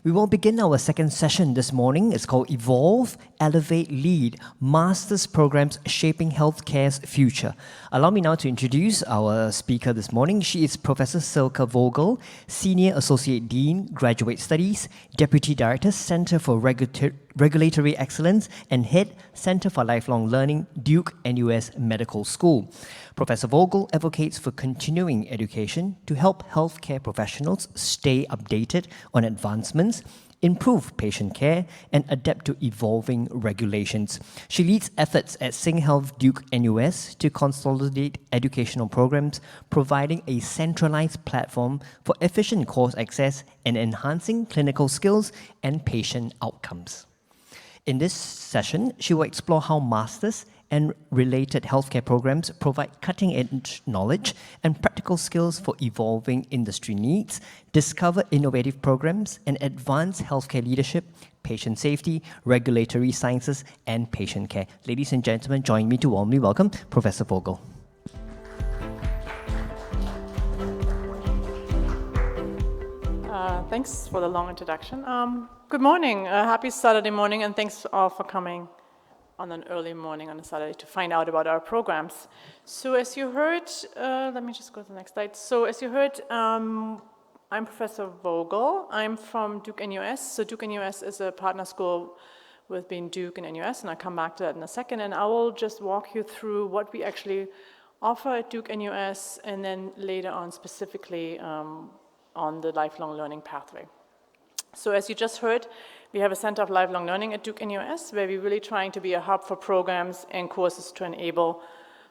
We will begin our second session this morning. It's called Evolve, Elevate, Lead, Master's Programs Shaping Healthcare's Future. Allow me now to introduce our speaker this morning. She is Professor Silke Vogel, Senior Associate Dean, Graduate Studies, Deputy Director, Center for Regulatory Excellence, and Head, Center for Lifelong Learning, Duke-NUS Medical School. Professor Vogel advocates for continuing education to help healthcare professionals stay updated on advancements, improve patient care, and adapt to evolving regulations. She leads efforts at SingHealth Duke-NUS to consolidate educational programs, providing a centralized platform for efficient course access and enhancing clinical skills and patient outcomes. In this session, she will explore how masters and related healthcare programs provide cutting-edge knowledge and practical skills for evolving industry needs, discover innovative programs, and advance healthcare leadership, patient safety, regulatory sciences, and patient care. Ladies and gentlemen, join me to warmly welcome Professor Vogel. Thanks for the long introduction. Good morning, happy Saturday morning, and thanks all for coming on an early morning on a Saturday to find out about our programs. So as you heard, let me just go to the next slide. So as you heard, I'm Professor Vogel. I'm from Duke-NUS. So Duke-NUS is a partner school with being Duke and NUS, and I'll come back to that in a second. And I will just walk you through what we actually offer at Duke-NUS, and then later on specifically on the lifelong learning pathway. So as you just heard, we have a Center of Lifelong Learning at Duke-NUS, where we're really trying to be a hub for programs and courses to enable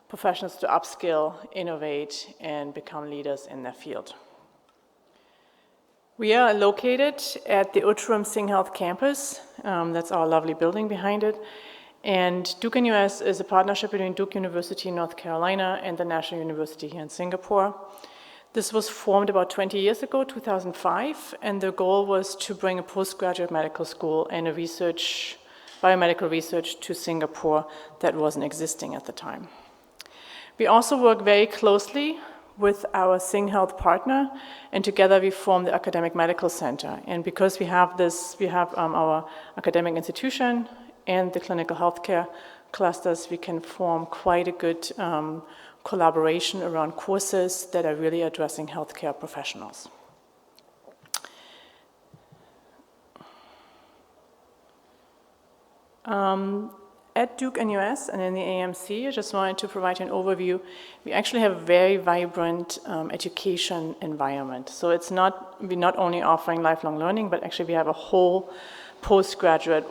professionals to upskill, innovate, and become leaders in their field. We are located at the Uttram SingHealth campus. That's our lovely building behind it. And Duke-NUS is a partnership between Duke University in North Carolina and the National University here in Singapore. This was formed about 20 years ago, 2005, and the goal was to bring a postgraduate medical school and a biomedical research to Singapore that wasn't existing at the time. We also work very closely with our SingHealth partner, and together we form the Academic Medical Center. And because we have our academic institution and the clinical healthcare clusters, we can form quite a good collaboration around courses that are really addressing healthcare professionals. At Duke-NUS and in the AMC, I just wanted to provide you an overview. We actually have a very vibrant education environment. So we're not only offering lifelong learning, but actually we have a whole postgraduate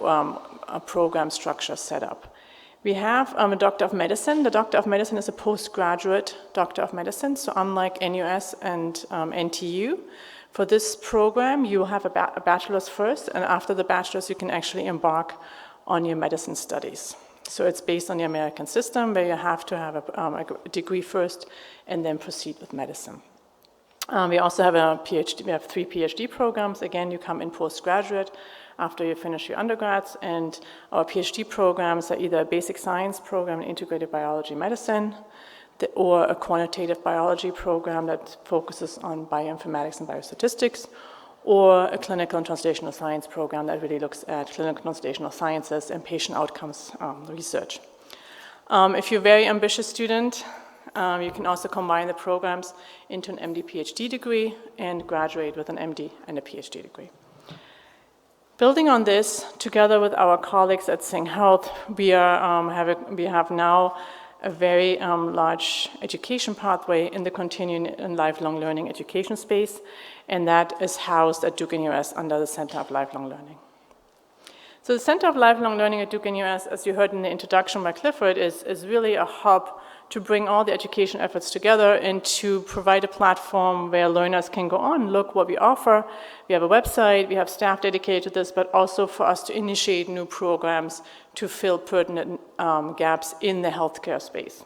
program structure set up. We have a Doctor of Medicine. The Doctor of Medicine is a postgraduate Doctor of Medicine, so unlike NUS and NTU, for this program you have a bachelor's first, and after the bachelor's you can actually embark on your medicine studies. So it's based on the American system, where you have to have a degree first and then proceed with medicine. We also have a PhD. We have 3 PhD programs. Again, you come in postgraduate after you finish your undergrads, and our PhD programs are either a basic science program in integrated biology medicine, or a quantitative biology program that focuses on bioinformatics and biostatistics, or a clinical and translational science program that really looks at clinical and translational sciences and patient outcomes research. If you're a very ambitious student, you can also combine the programs into an MD-PhD degree and graduate with an MD and a PhD degree. Building on this, together with our colleagues at SingHealth, we have now a very large education pathway in the continuing and lifelong learning education space, and that is housed at Duke-NUS under the Center of Lifelong Learning. So the Center of Lifelong Learning at Duke-NUS, as you heard in the introduction by Clifford, is really a hub to bring all the education efforts together and to provide a platform where learners can go on, look what we offer. We have a website, we have staff dedicated to this, but also for us to initiate new programs to fill pertinent gaps in the healthcare space.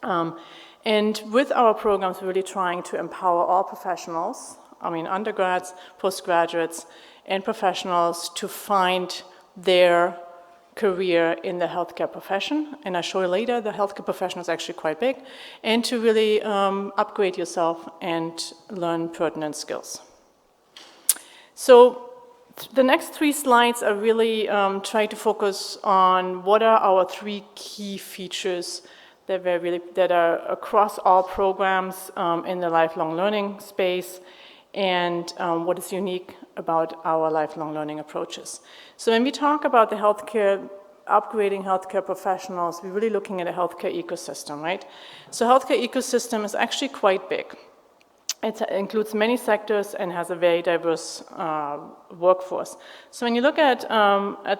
And with our programs, we're really trying to empower all professionals, undergrads, postgraduates, and professionals to find their career in the healthcare profession, and I'll show you later, the healthcare profession is actually quite big, and to really upgrade yourself and learn pertinent skills. So The next 3 slides are really try to focus on what are our 3 key features that are across all programs in the lifelong learning space, and what is unique about our lifelong learning approaches. So when we talk about the upgrading healthcare professionals, we're really looking at a healthcare ecosystem, right? So healthcare ecosystem is actually quite big. It includes many sectors and has a very diverse workforce. So when you look at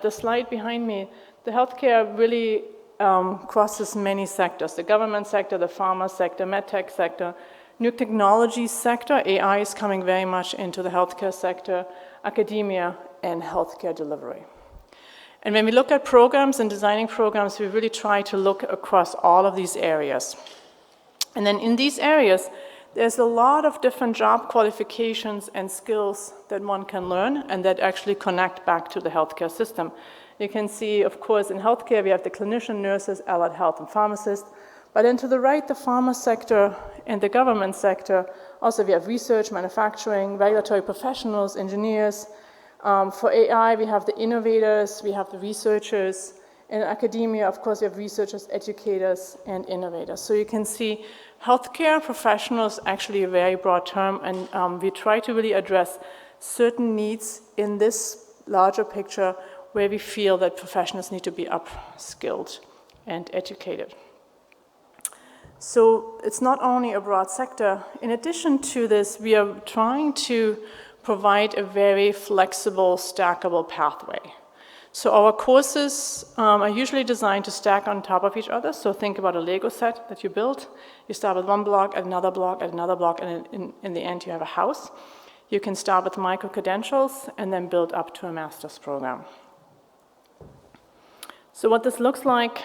the slide behind me, the healthcare really crosses many sectors: the government sector, the pharma sector, medtech sector, new technology sector. AI is coming very much into the healthcare sector, academia, and healthcare delivery. And when we look at programs and designing programs, we really try to look across all of these areas. And then in these areas, there's a lot of different job qualifications and skills that one can learn and that actually connect back to the healthcare system. You can see, of course, in healthcare, we have the clinician, nurses, allied health, and pharmacists. But then to the right, the pharma sector and the government sector. Also, we have research, manufacturing, regulatory professionals, engineers. For AI, we have the innovators, we have the researchers. In academia, of course, we have researchers, educators, and innovators. So you can see healthcare professionals actually a very broad term, and we try to really address certain needs in this larger picture where we feel that professionals need to be upskilled and educated. So it's not only a broad sector. In addition to this, we are trying to provide a very flexible, stackable pathway. So our courses are usually designed to stack on top of each other. So think about a Lego set that you build. You start with one block, at another block, at another block, and in the end you have a house. You can start with micro-credentials and then build up to a master's program. So what this looks like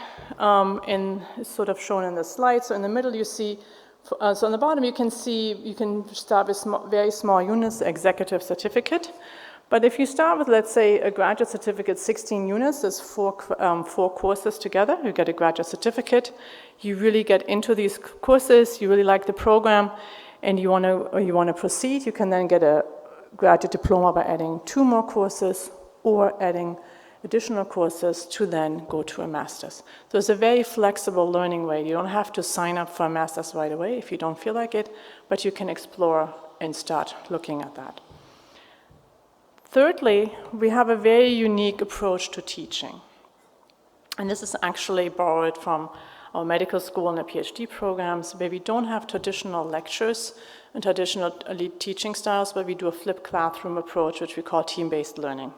is sort of shown in the slide. So in the middle you see, so on the bottom you can see, you can start with very small units, executive certificate. But if you start with, let's say, a graduate certificate, 16 units, there's four courses together. You get a graduate certificate. You really get into these courses. You really like the program, and you want to proceed. You can then get a graduate diploma by adding 2 more courses or adding additional courses to then go to a master's. So it's a very flexible learning way. You don't have to sign up for a master's right away if you don't feel like it, but you can explore and start looking at that. Thirdly, we have a very unique approach to teaching. And this is actually borrowed from our medical school and the PhD programs, where we don't have traditional lectures and traditional elite teaching styles, but we do a flipped classroom approach, which we call team-based learning.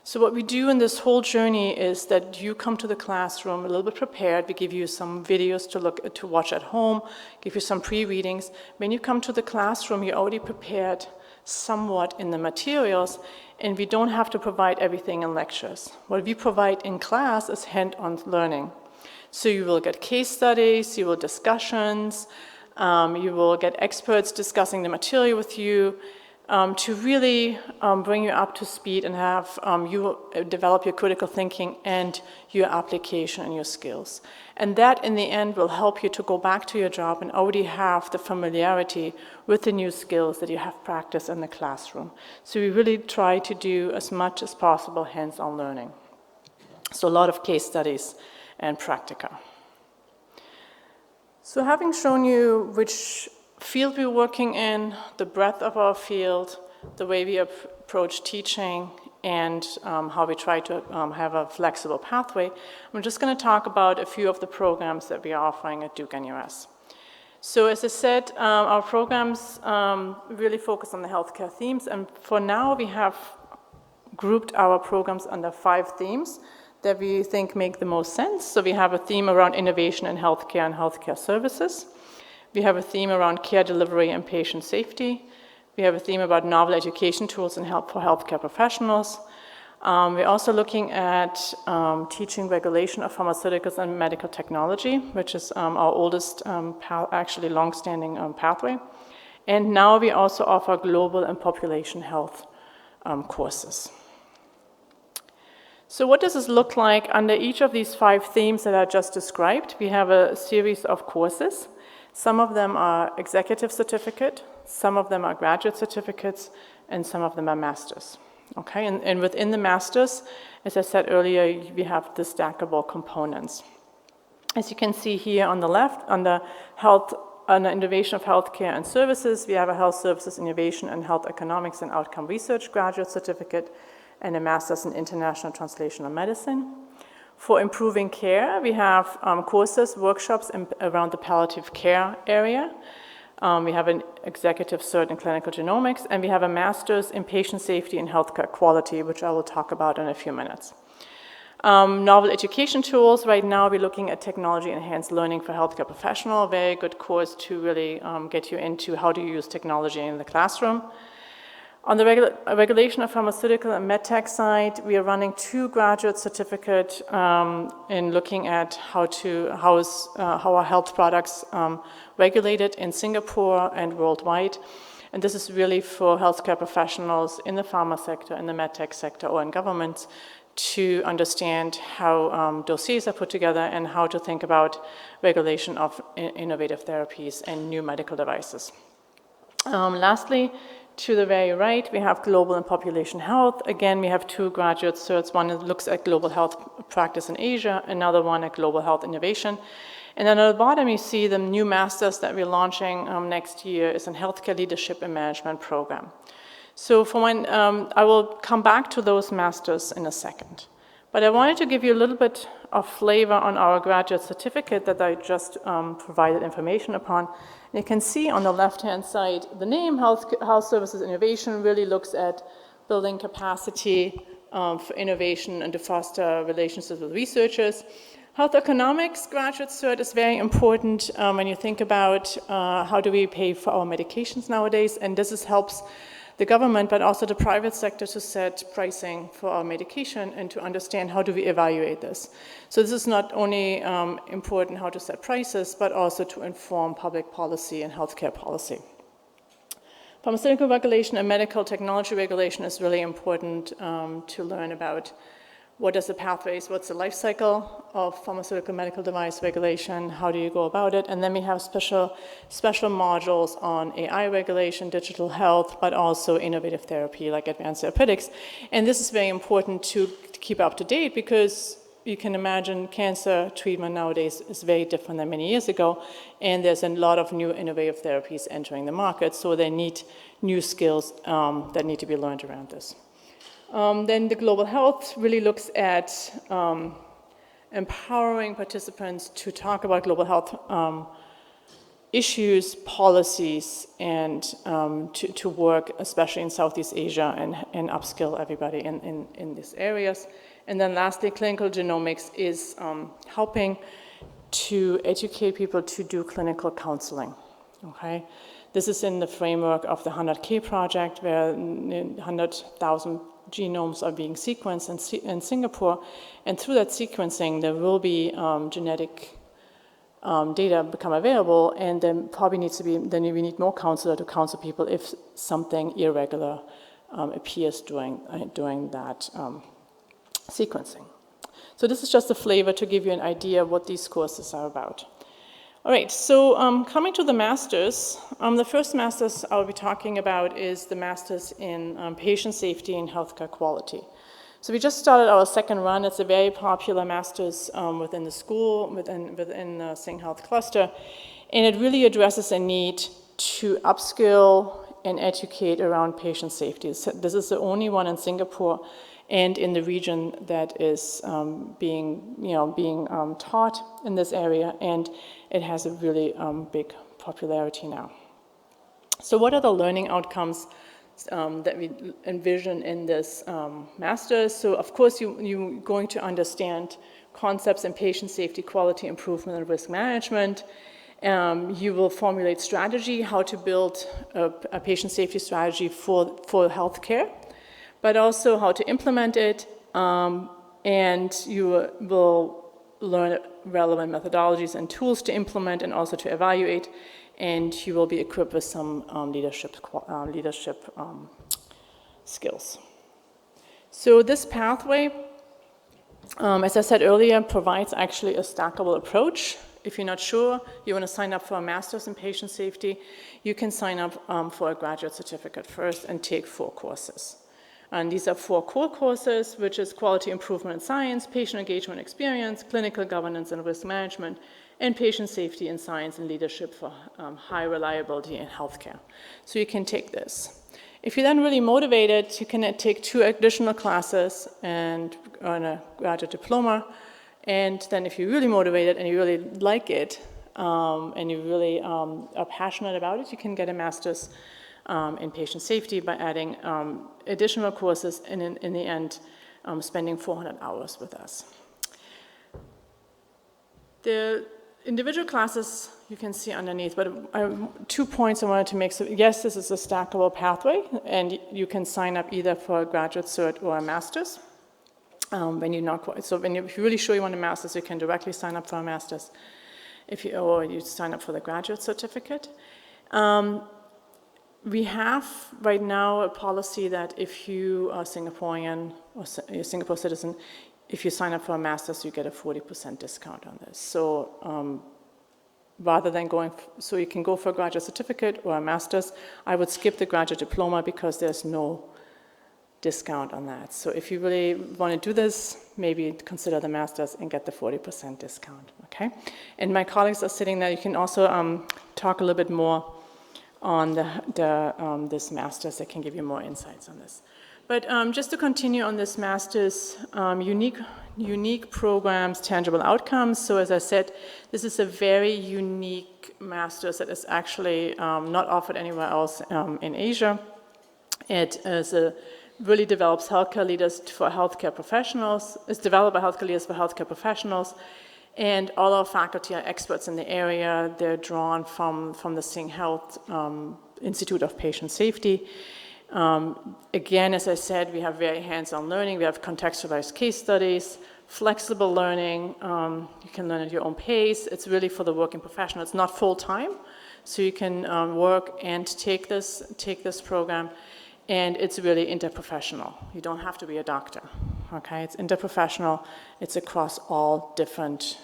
So what we do in this whole journey is that you come to the classroom a little bit prepared. We give you some videos to watch at home, give you some pre-readings. When you come to the classroom, you're already prepared somewhat in the materials, and we don't have to provide everything in lectures. What we provide in class is hand-on learning. So you will get case studies, you will discussions, you will get experts discussing the material with you, to really bring you up to speed and have you develop your critical thinking and your application and your skills. And that, in the end, will help you to go back to your job and already have the familiarity with the new skills that you have practiced in the classroom. So we really try to do as much as possible hands-on learning. So a lot of case studies and practica. So having shown you which field we're working in, the breadth of our field, the way we approach teaching, and how we try to have a flexible pathway, I'm just going to talk about a few of the programs that we are offering at Duke-NUS. So as I said, our programs really focus on the healthcare themes, and for now we have grouped our programs under 5 themes that we think make the most sense. So we have a theme around innovation in healthcare and healthcare services. We have a theme around care delivery and patient safety. We have a theme about novel education tools and help for healthcare professionals. We're also looking at teaching regulation of pharmaceuticals and medical technology, which is our oldest, actually long-standing pathway. And now we also offer global and population health courses. So what does this look like under each of these 5 themes that I just described? We have a series of courses. Some of them are executive certificate, some of them are graduate certificates, and some of them are masters. Okay, and within the master's, as I said earlier, we have the stackable components. As you can see here on the left, on the innovation of healthcare and services, we have a health services innovation and health economics and outcome research graduate certificate and a master's in international translational medicine. For improving care, we have courses, workshops around the palliative care area. We have an executive cert in clinical genomics, and we have a master's in patient safety and healthcare quality, which I will talk about in a few minutes. Novel education tools. Right now, we're looking at technology-enhanced learning for healthcare professional, a very good course to really get you into how do you use technology in the classroom. On the regulation of pharmaceutical and medtech side, we are running 2 graduate certificates in looking at how our health products regulated in Singapore and worldwide. And this is really for healthcare professionals in the pharma sector, in the medtech sector, or in governments to understand how dossiers are put together and how to think about regulation of innovative therapies and new medical devices. Lastly, to the very right, we have global and population health. Again, we have 2 graduate certs. One looks at global health practice in Asia, another one at global health innovation. And then at the bottom, you see the new masters that we're launching next year is in healthcare leadership and management program. So I will come back to those masters in a second. But I wanted to give you a little bit of flavor on our graduate certificate that I just provided information upon. And you can see on the left-hand side, the name Health Services Innovation really looks at building capacity for innovation and to foster relationships with researchers. Health economics graduate cert is very important when you think about how do we pay for our medications nowadays, and this helps the government, but also the private sector to set pricing for our medication and to understand how do we evaluate this. So this is not only important how to set prices, but also to inform public policy and healthcare policy. Pharmaceutical regulation and medical technology regulation is really important to learn about. What is the pathways, what's the life cycle of pharmaceutical medical device regulation, how do you go about it? And then we have special modules on AI regulation, digital health, but also innovative therapy like advanced therapeutics. And this is very important to keep up to date because you can imagine cancer treatment nowadays is very different than many years ago, and there's a lot of new innovative therapies entering the market, so they need new skills that need to be learned around this. Then the global health really looks at empowering participants to talk about global health issues, policies, and to work, especially in Southeast Asia, and upskill everybody in these areas. And then lastly, clinical genomics is helping to educate people to do clinical counseling. Okay? This is in the framework of the 100K project, where 100,000 genomes are being sequenced in Singapore, and through that sequencing there will be genetic data become available, and then probably we need more counselor to counsel people if something irregular appears during that sequencing. So this is just a flavor to give you an idea of what these courses are about. All right, so coming to the masters, the first masters I'll be talking about is the masters in patient safety and healthcare quality. So we just started our second run. It's a very popular masters within the school, within the Sing Health cluster, and it really addresses a need to upskill and educate around patient safety. This is the only one in Singapore and in the region that is being taught in this area, and it has a really big popularity now. So what are the learning outcomes that we envision in this master's? So of course you're going to understand concepts in patient safety, quality improvement, and risk management. You will formulate strategy, how to build a patient safety strategy for healthcare, but also how to implement it, and you will learn relevant methodologies and tools to implement and also to evaluate, and you will be equipped with some leadership skills. So this pathway, as I said earlier, provides actually a stackable approach. If you're not sure, you want to sign up for a master's in patient safety, you can sign up for a graduate certificate first and take 4 courses. And these are 4 core courses, which is quality improvement in science, patient engagement experience, clinical governance and risk management, and patient safety in science and leadership for high reliability in healthcare. So you can take this. If you're then really motivated, you can take 2 additional classes and earn a graduate diploma. And then if you're really motivated and you really like it, and you really are passionate about it, you can get a master's in patient safety by adding additional courses and in the end spending 400 hours with us. The individual classes you can see underneath, but 2 points I wanted to make. So yes, this is a stackable pathway, and you can sign up either for a graduate cert or a master's. When you're really sure you want a master's, you can directly sign up for a master's, or you sign up for the graduate certificate. We have right now a policy that if you are Singaporean or a Singapore citizen, if you sign up for a master's, you get a 40% discount on this. So rather than so you can go for a graduate certificate or a master's, I would skip the graduate diploma because there's no discount on that. So if you really want to do this, maybe consider the master's and get the 40% discount, okay? And my colleagues are sitting there. You can also talk a little bit more on this master's that can give you more insights on this. But just to continue on this master's, unique programs, tangible outcomes. So as I said, this is a very unique master's that is actually not offered anywhere else in Asia. It really develops healthcare leaders for healthcare professionals. It's developed by healthcare leaders for healthcare professionals. And all our faculty are experts in the area. They're drawn from the Sing Health Institute of Patient Safety. Again, as I said, we have very hands-on learning. We have contextualized case studies, flexible learning. You can learn at your own pace. It's really for the working professional. It's not full-time, so you can work and take this program. And it's really interprofessional. You don't have to be a doctor, okay? It's interprofessional. It's across all different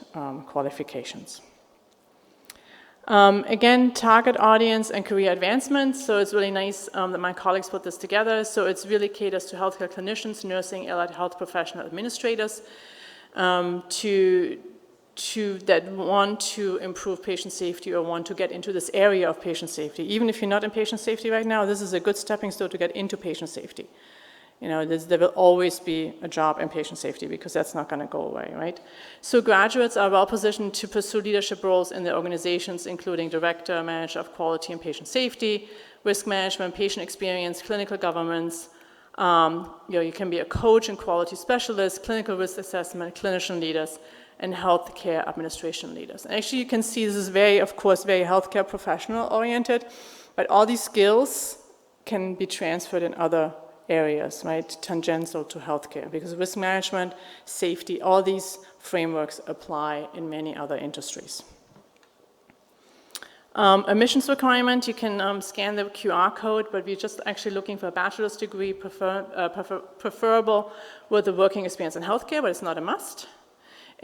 qualifications. Again, target audience and career advancement. So it's really nice that my colleagues put this together. So it's really caters to healthcare clinicians, nursing, allied health professional administrators, that want to improve patient safety or want to get into this area of patient safety. Even if you're not in patient safety right now, this is a good stepping stone to get into patient safety. You know, there will always be a job in patient safety because that's not going to go away, right? So graduates are well positioned to pursue leadership roles in their organizations, including director, manager of quality and patient safety, risk management, patient experience, clinical governance. You can be a coach and quality specialist, clinical risk assessment, clinician leaders, and healthcare administration leaders. And actually, you can see this is of course, very healthcare professional oriented, but all these skills can be transferred in other areas, right, tangential to healthcare, because risk management, safety, all these frameworks apply in many other industries. Admissions requirement, you can scan the QR code, but we're just actually looking for a bachelor's degree, preferable with a working experience in healthcare, but it's not a must.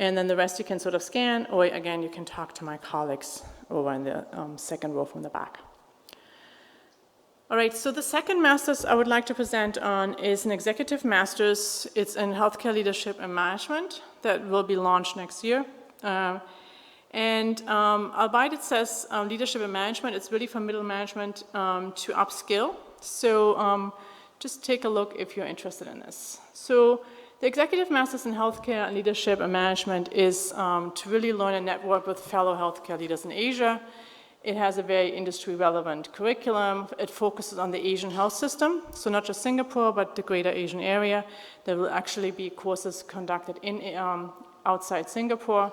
And then the rest you can sort of scan, or again, you can talk to my colleagues over in the second row from the back. All right, so the second master's I would like to present on is an executive master's. It's in healthcare leadership and management that will be launched next year. Albeit it says leadership and management, it's really from middle management to upskill. So just take a look if you're interested in this. So the Executive Masters in Healthcare and Leadership and Management is to really learn and network with fellow healthcare leaders in Asia. It has a very industry-relevant curriculum. It focuses on the Asian health system, so not just Singapore, but the greater Asian area. There will actually be courses conducted outside Singapore.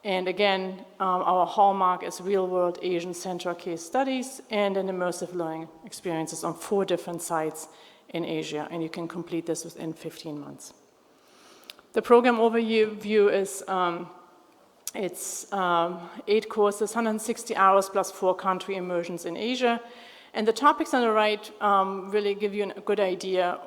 And again, our hallmark is real-world Asian-centered case studies and an immersive learning experiences on 4 different sites in Asia, and you can complete this within 15 months. The program overview is it's 8 courses, 160 hours plus 4 country immersions in Asia. And the topics on the right really give you a good idea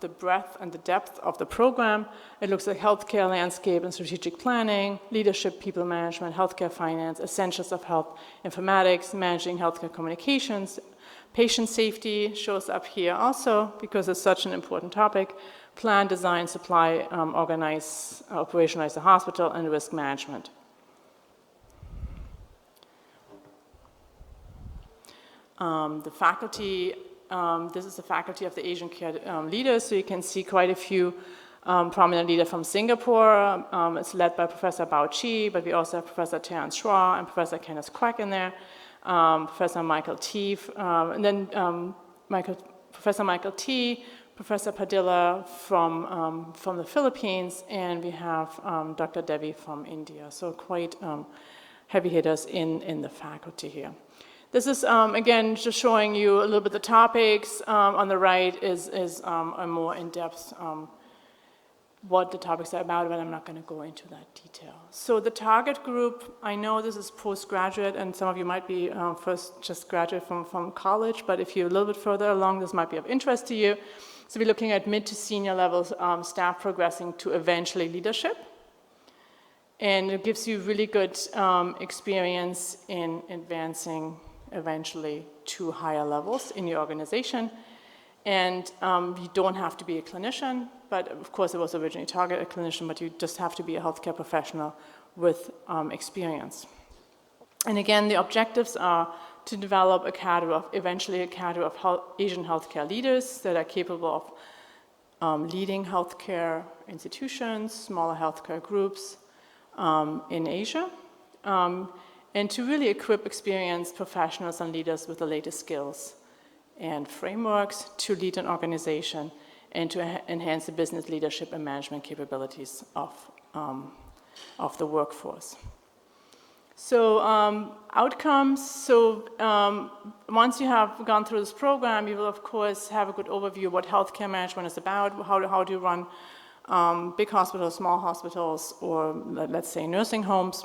the breadth and the depth of the program. It looks at healthcare landscape and strategic planning, leadership, people management, healthcare finance, essentials of health informatics, managing healthcare communications, Patient safety shows up here also because it's such an important topic. Plan, design, supply, organize, operationalize the hospital, and risk management. The faculty, this is the faculty of the Asian care leaders, so you can see quite a few prominent leaders from Singapore. It's led by Professor Bao Chi, but we also have Professor Terence Schwa and Professor Kenneth Quack in there. Professor Michael T, and then Professor Michael T, Professor Padilla from the Philippines, and we have Dr. Devi from India. So quite heavy hitters in the faculty here. This is, again, just showing you a little bit the topics. On the right is a more in-depth what the topics are about, but I'm not going to go into that detail. So the target group, I know this is postgraduate, and some of you might be first just graduate from college, but if you're a little bit further along, this might be of interest to you. So we're looking at mid to senior levels staff progressing to eventually leadership. And it gives you really good experience in advancing eventually to higher levels in your organization. And you don't have to be a clinician, but of course it was originally targeted a clinician, but you just have to be a healthcare professional with experience. And again, the objectives are to develop eventually a cadre of Asian healthcare leaders that are capable of leading healthcare institutions, smaller healthcare groups in Asia, and to really equip experienced professionals and leaders with the latest skills and frameworks to lead an organization and to enhance the business leadership and management capabilities of the workforce. So outcomes, so once you have gone through this program, you will of course have a good overview of what healthcare management is about, how do you run big hospitals, small hospitals, or let's say nursing homes.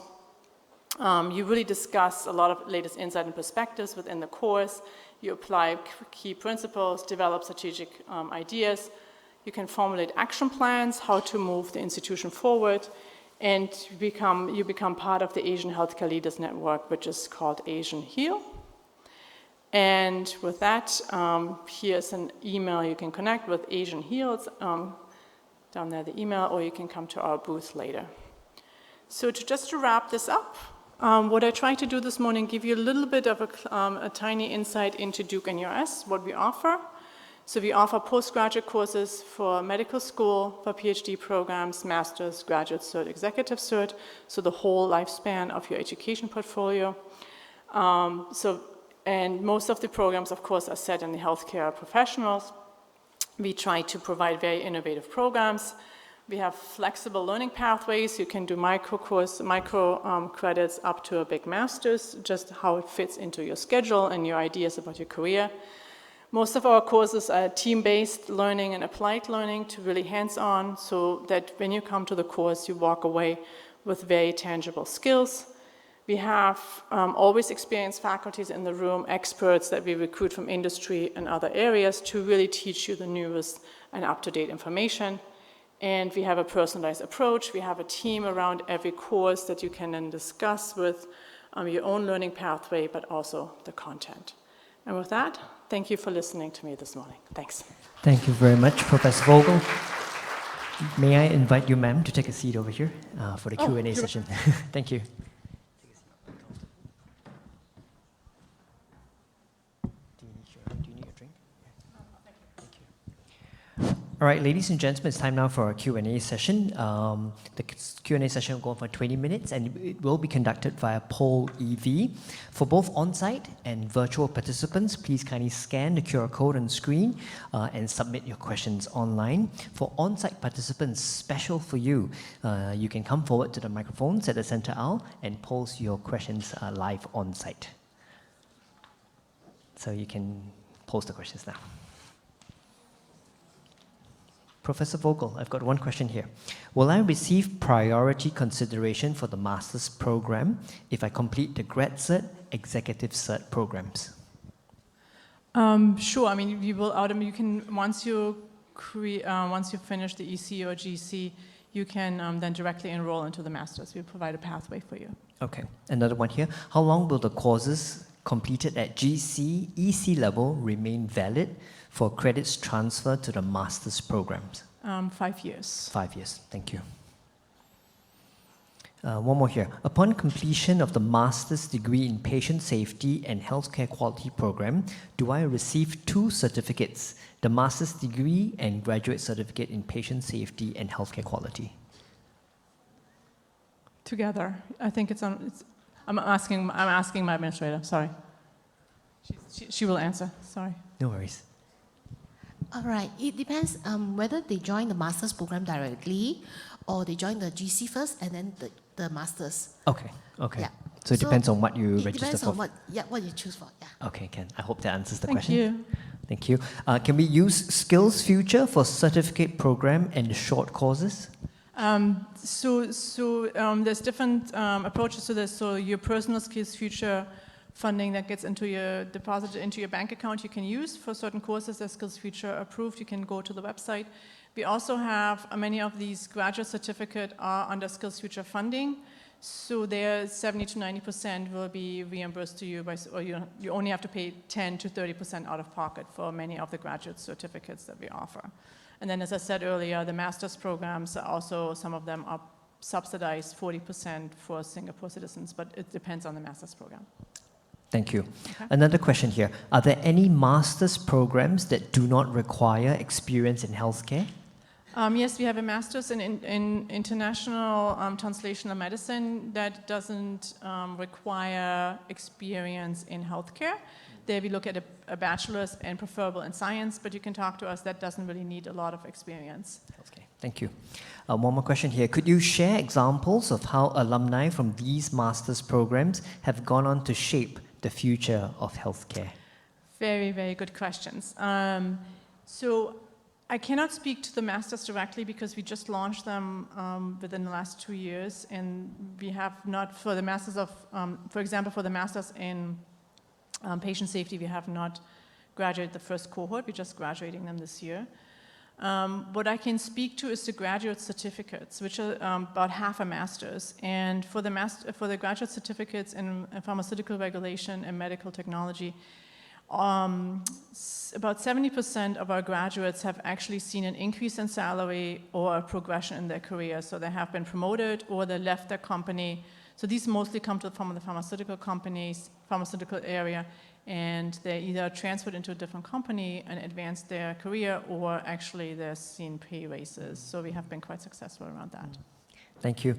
You really discuss a lot of latest insight and perspectives within the course. You apply key principles, develop strategic ideas. You can formulate action plans, how to move the institution forward, and you become part of the Asian Healthcare Leaders Network, which is called Asian Heal. And with that, here's an email you can connect with Asian Heal. It's down there, the email, or you can come to our booth later. So just to wrap this up, what I tried to do this morning, give you a little bit of a tiny insight into Duke-NUS, what we offer. So we offer postgraduate courses for medical school, for PhD programs, master's, graduate cert, executive cert, so the whole lifespan of your education portfolio. And most of the programs, of course, are set in the healthcare professionals. We try to provide very innovative programs. We have flexible learning pathways. You can do micro credits up to a big master's, just how it fits into your schedule and your ideas about your career. Most of our courses are team-based learning and applied learning to really hands-on, so that when you come to the course, you walk away with very tangible skills. We have always experienced faculties in the room, experts that we recruit from industry and other areas to really teach you the newest and up-to-date information. And we have a personalized approach. We have a team around every course that you can then discuss with your own learning pathway, but also the content. And with that, thank you for listening to me this morning. Thanks. Thank you very much, Professor Vogel. May I invite you, ma'am, to take a seat over here for the Q&A session. Thank you. Do you need a drink? Thank you. All right, ladies and gentlemen, it's time now for our Q&A session. The Q&A session will go on for 20 minutes, and it will be conducted via poll EV. For both on-site and virtual participants, please kindly scan the QR code on the screen and submit your questions online. For on-site participants, special for you, you can come forward to the microphones at the center aisle and pose your questions live on-site. So you can pose the questions now. Professor Vogel, I've got one question here. Will I receive priority consideration for the master's program if I complete the grad cert, executive cert programs? Sure. I mean, you will you can once you finish the EC or GC, you can then directly enroll into the master's. We provide a pathway for you. Okay, another one here. How long will the courses completed at GC, EC level remain valid for credits transferred to the master's programs? 5 years. 5 years, thank you. One more here. Upon completion of the master's degree in patient safety and healthcare quality program, do I receive 2 certificates, the master's degree and graduate certificate in patient safety and healthcare quality? Together. I think I'm asking my administrator, sorry. She will answer, sorry. No worries. All right, it depends whether they join the master's program directly or they join the GC first and then the master's. Okay, okay. Yeah. So it depends on what you register depends for. on what you choose for, yeah. Okay, Ken. I hope that answers the Thank question. you. Thank you. Can we use Skills Future for certificate program and short courses? There's different approaches to this. So your personal Skills Future funding that gets deposited into your bank account you can use for certain courses that Skills Future approved. You can go to the website. We also have many of these graduate certificates are under Skills Future funding. So there 70 to 90% will be reimbursed to you, or you only have to pay 10 to 30% out of pocket for many of the graduate certificates that we offer. And then as I said earlier, the master's programs are also, some of them are subsidized 40% for Singapore citizens, but it depends on the master's program. Thank you. Okay. Another question here. Are there any master's programs that do not require experience in healthcare? Yes, we have a master's in international translational medicine that doesn't require experience in healthcare. There we look at a bachelor's and preferable in science, but you can talk to us, that doesn't really need a lot of experience. Okay, thank you. One more question here. Could you share examples of how alumni from these master's programs have gone on to shape the future of healthcare? Very, very good questions. So I cannot speak to the masters directly because we just launched them within the last 2 years, and we have not, for the masters of, for example, for the masters in patient safety, we have not graduated the first cohort. We're just graduating them this year. What I can speak to is the graduate certificates, which are about half a master's. And for the graduate certificates in pharmaceutical regulation and medical technology, about 70% of our graduates have actually seen an increase in salary or a progression in their career. So they have been promoted or they left their company. So these mostly come from the pharmaceutical companies, pharmaceutical area, and they either transferred into a different company and advanced their career, or actually they're seeing pay raises. So we have been quite successful around that. Thank you.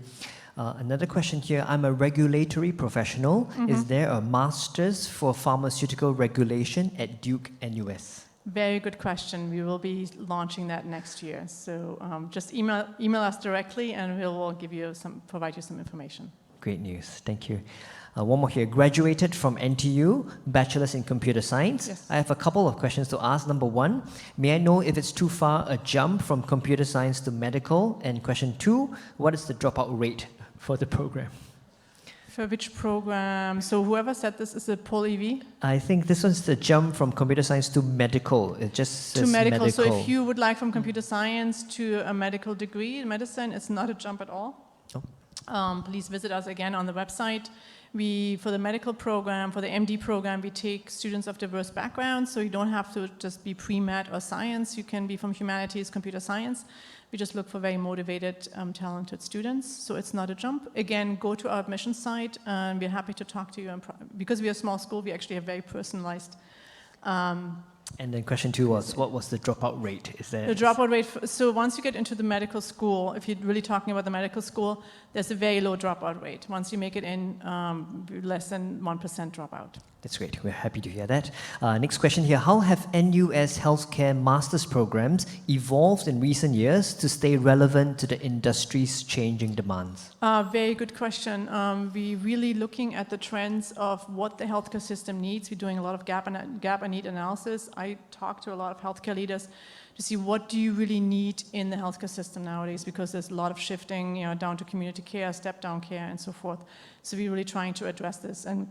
Another question here. I'm a regulatory professional. Is there a master's for pharmaceutical regulation at Duke-NUS? Very good question. We will be launching that next year. So just email us directly and we'll provide you some information. Great news. Thank you. One more here. Graduated from NTU, Bachelor's in Computer Science. Yes. I have a couple of questions to ask. Number one, may I know if it's too far a jump from computer science to medical? And question two, what is the dropout rate for the program? For which program? So whoever said this is a Pol EV? I think this one's the jump from computer science to medical. It just says to medical. So if you would like from computer science to a medical degree in medicine, it's not a jump at all. Oh. Please visit us again on the website. For the medical program, for the MD program, we take students of diverse backgrounds, so you don't have to just be pre-med or science. You can be from humanities, computer science. We just look for very motivated, talented students, so it's not a jump. Again, go to our admission site, and we're happy to talk to you. Because we're a small school, we actually have very personalized. And then question two was, what was the dropout rate? Is there The dropout rate, so once you get into the medical school, if you're really talking about the medical school, there's a very low dropout rate. Once you make it in, less than 1% dropout. That's great. We're happy to hear that. Next question here. How have NUS healthcare master's programs evolved in recent years to stay relevant to the industry's changing demands? Very good question. We're really looking at the trends of what the healthcare system needs. We're doing a lot of gap and need analysis. I talk to a lot of healthcare leaders to see what do you really need in the healthcare system nowadays, because there's a lot of shifting, down to community care, step-down care, and so forth. So we're really trying to address this. And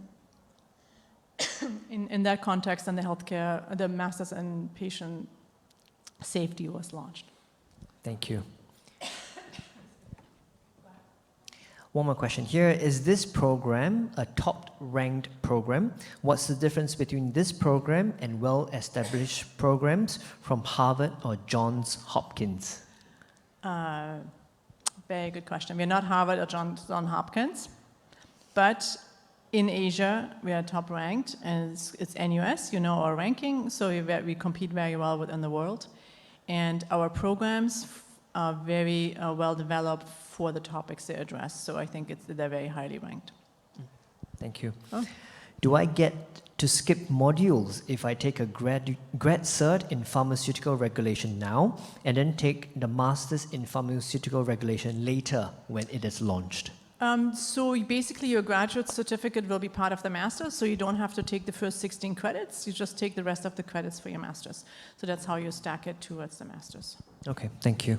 in that context, then the Masters in Patient Safety was launched. Thank you. One more question here. Is this program a top-ranked program? What's the difference between this program and well-established programs from Harvard or Johns Hopkins? Very good question. We're not Harvard or Johns Hopkins, but in Asia, we are top ranked, and it's NUS, you know our ranking, so we compete very well within the world. And our programs are very well developed for the topics they address, so I think they're very highly ranked. Thank you. Oh. Do I get to skip modules if I take a grad cert in pharmaceutical regulation now and then take the master's in pharmaceutical regulation later when it is launched? So basically your graduate certificate will be part of the master's, so you don't have to take the first 16 credits, you just take the rest of the credits for your master's. So that's how you stack it towards the master's. Okay, thank you.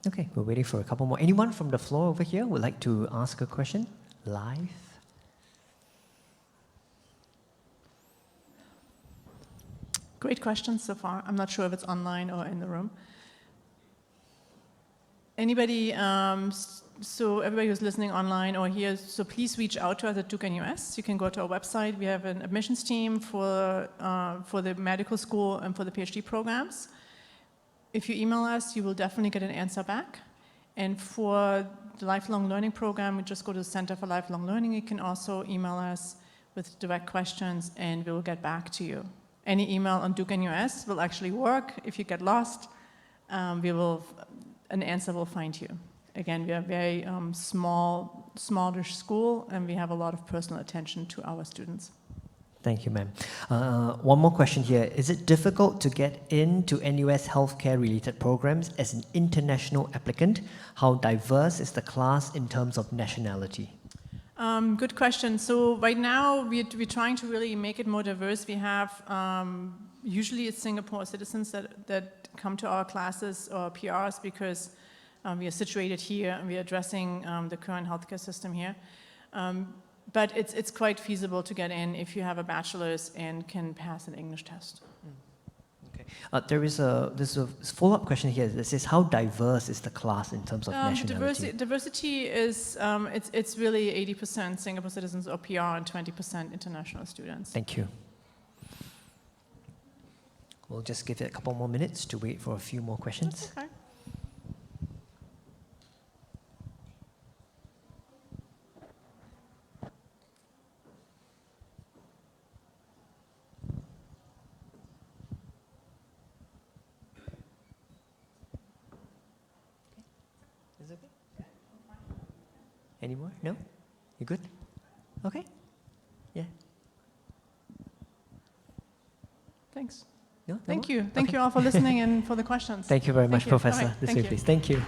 Okay, we're waiting for a couple more. Anyone from the floor over here would like to ask a question live? Great questions so far. I'm not sure if it's online or in the room. Anybody, so everybody who's listening online or here, so please reach out to us at Duke-NUS. You can go to our website. We have an admissions team for the medical school and for the PhD programs. If you email us, you will definitely get an answer back. And for the lifelong learning program, we just go to the Center for Lifelong Learning. You can also email us with direct questions and we will get back to you. Any email on Duke-NUS will actually work. If you get lost, an answer will find you. Again, we are a very smallish school, and we have a lot of personal attention to our students. Thank you, ma'am. One more question here. Is it difficult to get into NUS healthcare-related programs as an international applicant? How diverse is the class in terms of nationality? Good question. So right now, we're trying to really make it more diverse. We have usually it's Singapore citizens that come to our classes or PRs because we are situated here and we are addressing the current healthcare system here. But it's quite feasible to get in if you have a bachelor's and can pass an English test. Okay. There's a follow-up question here that says, how diverse is the class in terms of nationality? Diversity is, it's really 80% Singapore citizens or PR and 20% international students. Thank you. We'll just give it a couple more minutes to wait for a few more questions. Okay. Is it okay? Any more? No? You good? Okay. Yeah. Thanks. No? Thank you. Thank you all for listening and for the questions. Thank you very much, Thank you. Professor. All right. This Thank way, you. please. Thank you.